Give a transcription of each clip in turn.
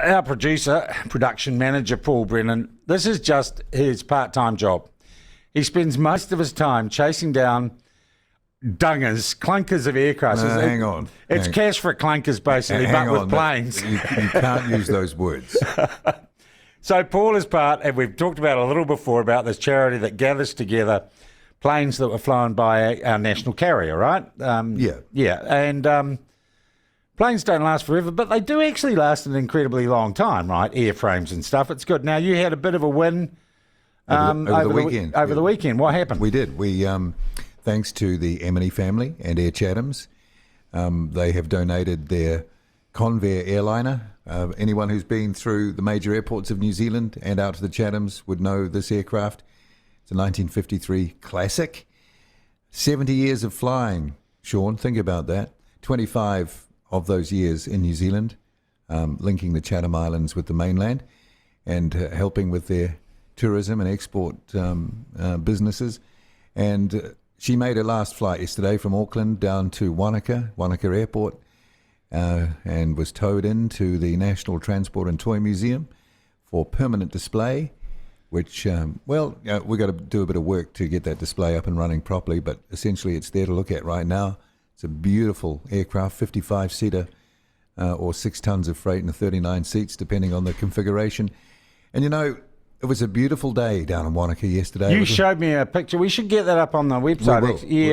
our production manager, Paul Brennan, this is just his part-time job. He spends most of his time chasing down clunkers of aircraft. No, hang on. It's cash for clunkers, basically, but with planes. You can't use those words. So Paul is part, and we've talked about a little before, about this charity that gathers together planes that were flown by our national carrier, right? Yeah. And planes don't last forever, but they do actually last an incredibly long time, right? Airframes and stuff. It's good. Now, you had a bit of a win over the weekend. Over the weekend. What happened? We did. We, thanks to the Emily family and Air Chathams, they have donated their Convair airliner. Anyone who's been through the major airports of New Zealand and out to the Chathams would know this aircraft. It's a 1953 classic. 70 years of flying, Sean. Think about that. 25 of those years in New Zealand, linking the Chatham Islands with the mainland and helping with their tourism and export businesses. And she made her last flight yesterday from Auckland down to Wanaka Airport, and was towed into the National Transport and Toy Museum for permanent display, which, we've got to do a bit of work to get that display up and running properly, but essentially it's there to look at right now. It's a beautiful aircraft, 55-seater or 6 tons of freight and 39 seats, depending on the configuration. And, it was a beautiful day down in Wanaka yesterday. You showed me a picture. We should get that up on the website.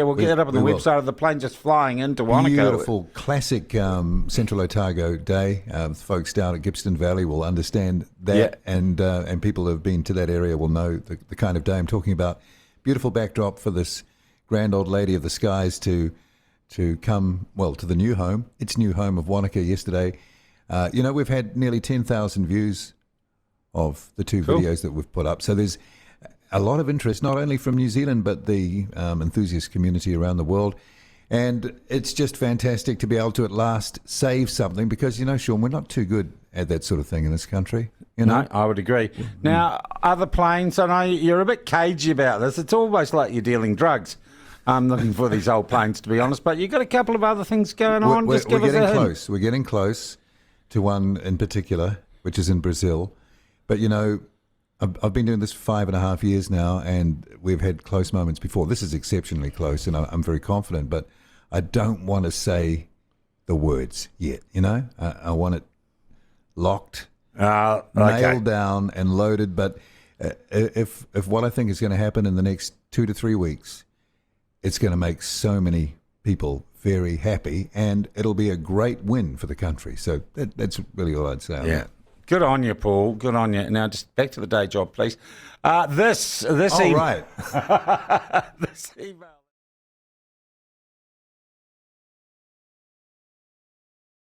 We'll get that up on the website of the plane just flying into Wanaka. Beautiful, classic Central Otago day. Folks down at Gippsland Valley will understand that, and people who have been to that area will know the kind of day I'm talking about. Beautiful backdrop for this grand old lady of the skies to come, to the new home. Its new home of Wanaka yesterday. We've had nearly 10,000 views of the two videos that we've put up. So there's a lot of interest, not only from New Zealand, but the enthusiast community around the world. And it's just fantastic to be able to at last save something because, Sean, we're not too good at that sort of thing in this country. No, I would agree. Now, other planes, I know you're a bit cagey about this. It's almost like you're dealing drugs. I'm looking for these old planes, to be honest. But you've got a couple of other things going on. We're getting close. We're getting close to one in particular, which is in Brazil. But, I've been doing this for 5.5 years now, and we've had close moments before. This is exceptionally close, and I'm very confident, but I don't want to say the words yet, I want it locked, nailed down and loaded. But if what I think is going to happen in the next 2 to 3 weeks, it's going to make so many people very happy, and it'll be a great win for the country. So that's really all I'd say. Yeah. Good on you, Paul. Good on you. Now, just back to the day job, please. This email. Right. This email.